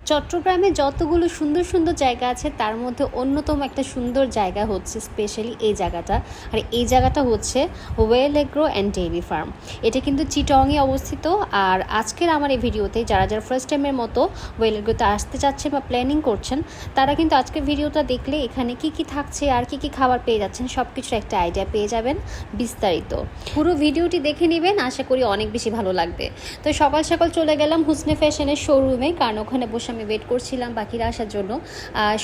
চট্টগ্রামে যতগুলো সুন্দর সুন্দর জায়গা আছে তার মধ্যে অন্যতম একটা সুন্দর জায়গা হচ্ছে স্পেশালি এই জায়গাটা। আর এই জায়গাটা হচ্ছে well agro and dairy farm. এটা কিন্তু চিটংয়ে অবস্থিত। আর আজকের আমার এই ভিডিওতে যারা যারা ফার্স্ট টাইমের মতো ওয়েল এগ্রোতে আসতে চাচ্ছেন বা প্ল্যানিং করছেন, তারা কিন্তু আজকের ভিডিওটা দেখলে এখানে কি কি থাকছে আর কি কি খাবার পেয়ে যাচ্ছেন সব কিছুর একটা আইডিয়া পেয়ে যাবেন বিস্তারিত। পুরো ভিডিওটি দেখে নেবেন, আশা করি অনেক বেশি ভালো লাগবে। তো সকাল সকাল চলে গেলাম হুসনে ফ্যাশনের শোরুমে, কারণ ওখানে বসে আমি ওয়েট করছিলাম বাকিরা আসার জন্য।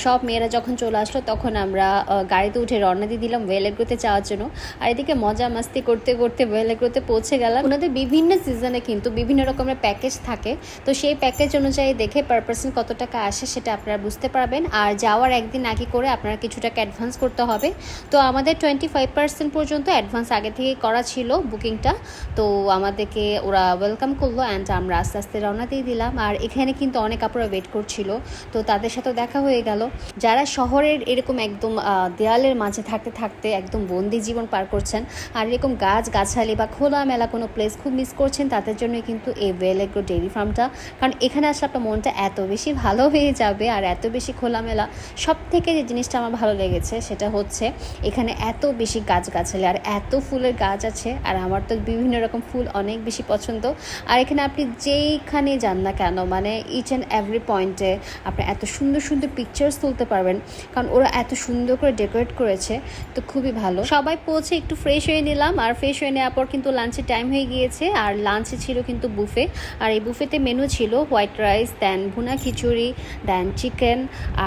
সব মেয়েরা যখন চলে আসলো তখন আমরা গাড়িতে উঠে রওনা দিয়ে দিলাম ওয়েল এগ্রোতে যাওয়ার জন্য। আর এদিকে মজা মাস্তি করতে করতে ওয়েল এগ্রোতে পৌঁছে গেলাম। ওনাদের বিভিন্ন সিজনে কিন্তু বিভিন্ন রকমের প্যাকেজ থাকে, তো সেই প্যাকেজ অনুযায়ী দেখে পার পার্সন কত টাকা আসে সেটা আপনারা বুঝতে পারবেন। আর যাওয়ার একদিন আগে করে আপনারা কিছু টাকা অ্যাডভান্স করতে হবে। তো আমাদের 25% পর্যন্ত অ্যাডভান্স আগে থেকে করা ছিল বুকিংটা। তো আমাদেরকে ওরা ওয়েলকাম করলো অ্যান্ড আমরা আস্তে আস্তে রওনা দিয়ে দিলাম। আর এখানে কিন্তু অনেক আপুরা ওয়েট করছিল, তো তাদের সাথেও দেখা হয়ে গেল। যারা শহরের এরকম একদম দেয়ালের মাঝে থাকতে থাকতে একদম বন্দি জীবন পার করছেন আর এরকম গাছগাছালি বা খোলামেলা কোনো প্লেস খুব মিস করছেন, তাদের জন্য কিন্তু এই ওয়েল এগ্রো ডেইরি ফার্মটা। কারণ এখানে আসলে আপনার মনটা এত বেশি ভালো হয়ে যাবে আর এত বেশি খোলামেলা। সব থেকে যে জিনিসটা আমার ভালো লেগেছে সেটা হচ্ছে এখানে এত বেশি গাছগাছালি আর এত ফুলের গাছ আছে। আর আমার তো বিভিন্ন রকম ফুল অনেক বেশি পছন্দ। আর এখানে আপনি যেইখানে যান না কেন, মানে ইচ অ্যান্ড এভরি পয়েন্টে আপনি এত সুন্দর সুন্দর পিকচার্স তুলতে পারবেন, কারণ ওরা এত সুন্দর করে ডেকোরেট করেছে। তো খুবই ভালো। সবাই পৌঁছে একটু ফ্রেশ হয়ে নিলাম। আর ফ্রেশ হয়ে নেওয়ার পর কিন্তু লাঞ্চের টাইম হয়ে গিয়েছে। আর লাঞ্চে ছিল কিন্তু বুফে। আর এই বুফেতে মেনু ছিল হোয়াইট রাইস, দেন ভুনা খিচুড়ি, দেন চিকেন,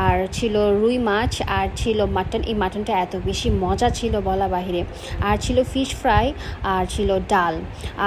আর ছিল রুই মাছ, আর ছিল মাটন। এই মাটনটা এত বেশি মজা ছিল বলা বাহিরে। আর ছিল ফিশ ফ্রাই, আর ছিল ডাল।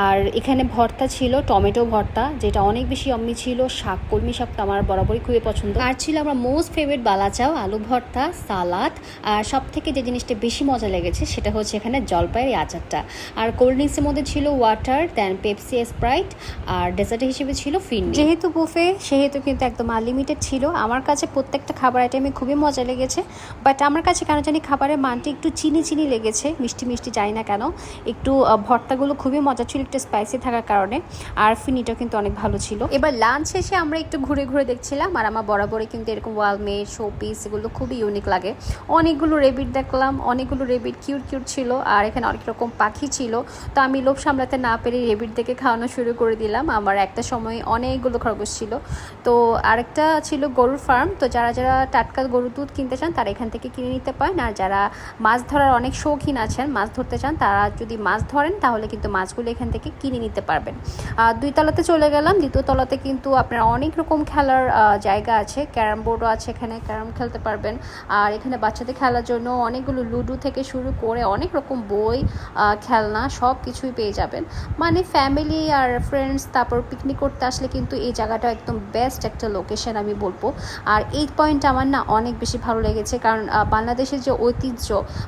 আর এখানে ভর্তা ছিল টমেটো ভর্তা, যেটা অনেক বেশি অম্মি ছিল। শাক, কলমি শাক তো আমার বরাবরই খুবই পছন্দ। আর ছিল আমার মোস্ট ফেভারিট বালাচাও, আলু ভর্তা, সালাদ। আর সব থেকে যে জিনিসটা বেশি মজা লেগেছে সেটা হচ্ছে এখানে জলপাইয়ের আচারটা। আর কোল্ড ড্রিঙ্কসের মধ্যে ছিল ওয়াটার, দেন পেপসি, স্প্রাইট, আর ডেজার্ট হিসেবে ছিল ফিরনি। যেহেতু বুফে সেহেতু কিন্তু একদম আনলিমিটেড ছিল। আমার কাছে প্রত্যেকটা খাবার আইটেমে খুবই মজা লেগেছে, বাট আমার কাছে কেন জানি খাবারের মানটি একটু চিনি চিনি লেগেছে, মিষ্টি মিষ্টি জানি না কেন। একটু ভর্তাগুলো খুবই মজা ছিল একটু স্পাইসি থাকার কারণে। আর ফিনিটাও কিন্তু অনেক ভালো ছিল। এবার লাঞ্চ শেষে আমরা একটু ঘুরে ঘুরে দেখছিলাম। আর আমার বরাবরই কিন্তু এরকম ওয়ালমেট, শোপিস এগুলো খুবই ইউনিক লাগে। অনেকগুলো রেবিট দেখলাম, অনেকগুলো রেবিট কিউট কিউট ছিল। আর এখানে অনেক রকম পাখি ছিল। তো আমি লোভ সামলাতে না পেরে রেবিট দেখে খাওয়ানো শুরু করে দিলাম। আমার একটা সময় অনেকগুলো খরগোশ ছিল। তো আরেকটা ছিল গরুর ফার্ম। তো যারা যারা টাটকা গরুর দুধ কিনতে চান তারা এখান থেকে কিনে নিতে পারেন। আর যারা মাছ ধরার অনেক শৌখিন আছেন, মাছ ধরতে চান, তারা যদি মাছ ধরেন তাহলে কিন্তু মাছগুলো এখান থেকে কিনে নিতে পারবেন। দুই তলাতে চলে গেলাম। দ্বিতীয় তলাতে কিন্তু আপনার অনেক রকম খেলার জায়গা আছে। ক্যারাম বোর্ডও আছে, এখানে ক্যারাম খেলতে পারবেন। আর এখানে বাচ্চাদের খেলার জন্য অনেকগুলো লুডো থেকে শুরু করে অনেক রকম বই, খেলনা সব কিছুই পেয়ে যাবেন। মানে ফ্যামিলি আর ফ্রেন্ডস তারপর পিকনিক করতে আসলে কিন্তু এই জায়গাটা একদম বেস্ট একটা লোকেশন আমি বলবো। আর এই পয়েন্টটা আমার না অনেক বেশি ভালো লেগেছে, কারণ বাংলাদেশের যে ঐতিহ্য,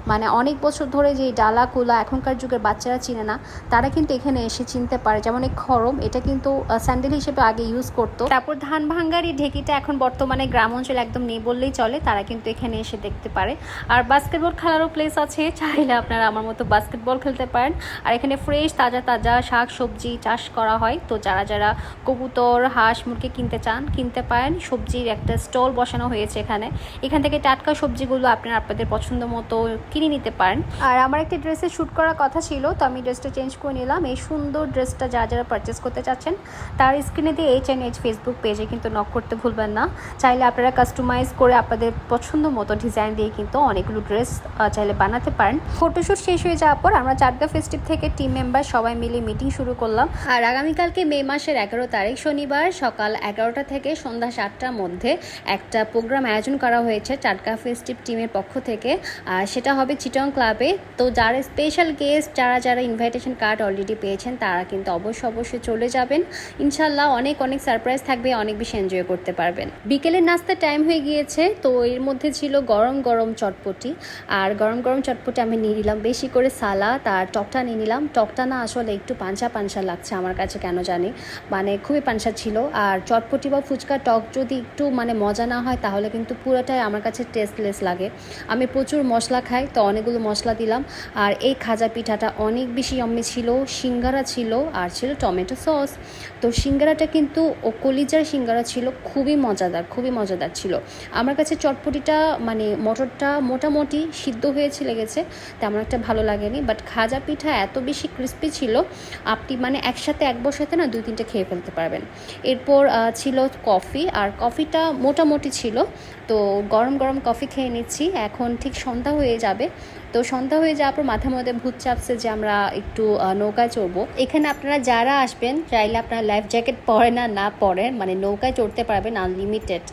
মানে অনেক বছর ধরে যে ডালা কুলা এখনকার যুগের বাচ্চারা চিনে না, তারা কিন্তু এখানে এসে চিনতে পারে। যেমন এই খরম, এটা কিন্তু স্যান্ডেল হিসেবে আগে ইউজ করতো। তারপর ধান ভাঙ্গার এই ঢেকিটা এখন বর্তমানে গ্রাম অঞ্চলে একদম নেই বললেই চলে, তারা কিন্তু এখানে এসে দেখতে পারে। আর বাস্কেটবল খেলারও প্লেস আছে, চাইলে আপনারা আমার মতো বাস্কেটবল খেলতে পারেন। আর এখানে ফ্রেশ তাজা তাজা শাক সবজি চাষ করা হয়। তো যারা যারা কবুতর, হাঁস, মুরগি কিনতে চান কিনতে পারেন। সবজির একটা স্টল বসানো হয়েছে এখানে। এখান থেকে টাটকা সবজিগুলো আপনারা আপনাদের পছন্দ মতো কিনে নিতে পারেন। আর আমার একটা ড্রেসে শ্যুট করার কথা ছিল, তো আমি ড্রেসটা চেঞ্জ করে নিলাম। এই সুন্দর ড্রেসটা যারা যারা পারচেস করতে চাচ্ছেন তার স্ক্রিনে দিয়ে H&H ফেসবুক পেজে কিন্তু নক করতে ভুলবেন না। চাইলে আপনারা কাস্টমাইজ করে আপনাদের পছন্দ মতো ডিজাইন দিয়ে কিন্তু অনেকগুলো ড্রেস চাইলে বানাতে পারেন। ফটোশ্যুট শেষ হয়ে যাওয়ার পর আমরা চাটগা ফেস্টিভ থেকে টিম মেম্বার সবাই মিলে মিটিং শুরু করলাম। আর আগামীকালকে মে মাসের 11 তারিখ শনিবার সকাল 11টা থেকে সন্ধ্যা 7টার মধ্যে একটা প্রোগ্রাম আয়োজন করা হয়েছে চাটগা ফেস্টিভ টিমের পক্ষ থেকে। আর সেটা হবে চিটং ক্লাবে। তো যারা স্পেশাল গেস্ট, যারা যারা ইনভাইটেশন কার্ড অলরেডি পেয়েছেন তারা কিন্তু অবশ্যই চলে যাবেন। ইনশাল্লাহ অনেক অনেক সারপ্রাইজ থাকবে, অনেক বেশি এনজয় করতে পারবেন। বিকেলের নাস্তার টাইম হয়ে গিয়েছে। তো এর মধ্যে ছিল গরম গরম চটপটি। আর গরম গরম চটপটি আমি নিয়ে নিলাম বেশি করে সালাদ, আর টকটা নিয়ে নিলাম। টকটা না আসলে একটু পানসা পানসা লাগছে আমার কাছে কেন জানি, মানে খুবই পানসা ছিল। আর চটপটি বা ফুচকা টক যদি একটু মানে মজা না হয় তাহলে কিন্তু পুরোটাই আমার কাছে টেস্টলেস লাগে। আমি প্রচুর মশলা খাই, তো অনেকগুলো মশলা দিলাম। আর এই খাজা পিঠাটা অনেক বেশি যম্মি ছিল। সিঙ্গারা ছিল, আর ছিল টমেটো সস। তো সিঙ্গারাটা কিন্তু কলিজার সিঙ্গারা ছিল, খুবই মজাদার ছিল। আমার কাছে চটপটিটা মানে মটরটা মোটামুটি সিদ্ধ হয়েছে লেগেছে, তেমন একটা ভালো লাগেনি। বাট খাজা পিঠা এত বেশি ক্রিস্পি ছিল, আপনি মানে একসাথে এক বসাতে না 2-3টে খেয়ে ফেলতে পারবেন। এরপর ছিল কফি, আর কফিটা মোটামুটি ছিল। তো গরম গরম কফি খেয়ে নিচ্ছি। এখন ঠিক সন্ধ্যা হয়ে যাবে, তো সন্ধ্যা হয়ে যাওয়ার পর মাথার মধ্যে ভূত চাপছে যে আমরা একটু নৌকায় চড়বো। এখানে আপনারা যারা আসবেন চাইলে আপনারা লাইফ জ্যাকেট পরেন আর না পরেন, মানে নৌকায় চড়তে পারবেন আনলিমিটেড।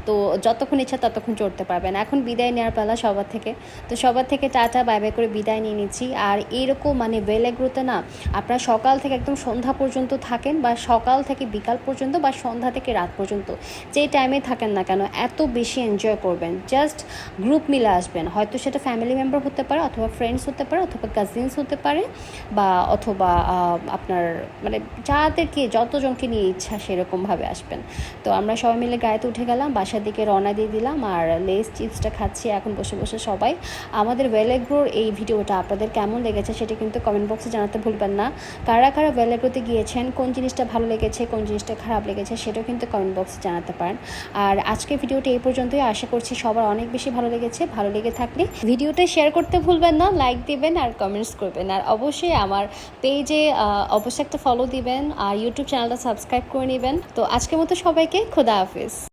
তো যতক্ষণ ইচ্ছা ততক্ষণ চড়তে পারবেন। এখন বিদায় নেওয়ার পালা সবার থেকে। তো সবার থেকে টাটা বাই বাই করে বিদায় নিয়ে নিচ্ছি। আর এইরকম মানে ওয়েলেগ্রোতে না আপনারা সকাল থেকে একদম সন্ধ্যা পর্যন্ত থাকেন, বা সকাল থেকে বিকাল পর্যন্ত, বা সন্ধ্যা থেকে রাত পর্যন্ত, যে টাইমে থাকেন না কেন এত বেশি এনজয় করবেন। জাস্ট গ্রুপ মিলে আসবেন, হয়তো সেটা ফ্যামিলি মেম্বার হতে পারে, অথবা ফ্রেন্ডস হতে পারে, অথবা কাজিনস হতে পারে, বা অথবা আপনার মানে যাদেরকে যতজনকে নিয়ে ইচ্ছা সেরকমভাবে আসবেন। তো আমরা সবাই মিলে গাড়িতে উঠে গেলাম, বাসার দিকে রওনা দিয়ে দিলাম। আর লেস চিপসটা খাচ্ছি এখন বসে বসে সবাই। আমাদের ওয়েলেগ্রোর এই ভিডিওটা আপনাদের কেমন লেগেছে সেটা কিন্তু কমেন্ট বক্সে জানাতে ভুলবেন না। কারা কারা ওয়েলেগ্রোতে গিয়েছেন, কোন জিনিসটা ভালো লেগেছে, কোন জিনিসটা খারাপ লেগেছে সেটাও কিন্তু কমেন্ট বক্সে জানাতে পারেন। আর আজকের ভিডিওটা এই পর্যন্তই। আশা করছি সবার অনেক বেশি ভালো লেগেছে। ভালো লেগে থাকলে ভিডিওটা শেয়ার করতে ভুলবেন না, লাইক দিবেন আর কমেন্টস করবেন। আর অবশ্যই আমার পেজে অবশ্যই একটা ফলো দিবেন, আর ইউটিউব চ্যানেলটা সাবস্ক্রাইব করে নেবেন। তো আজকের মতো সবাইকে খোদা হাফেজ।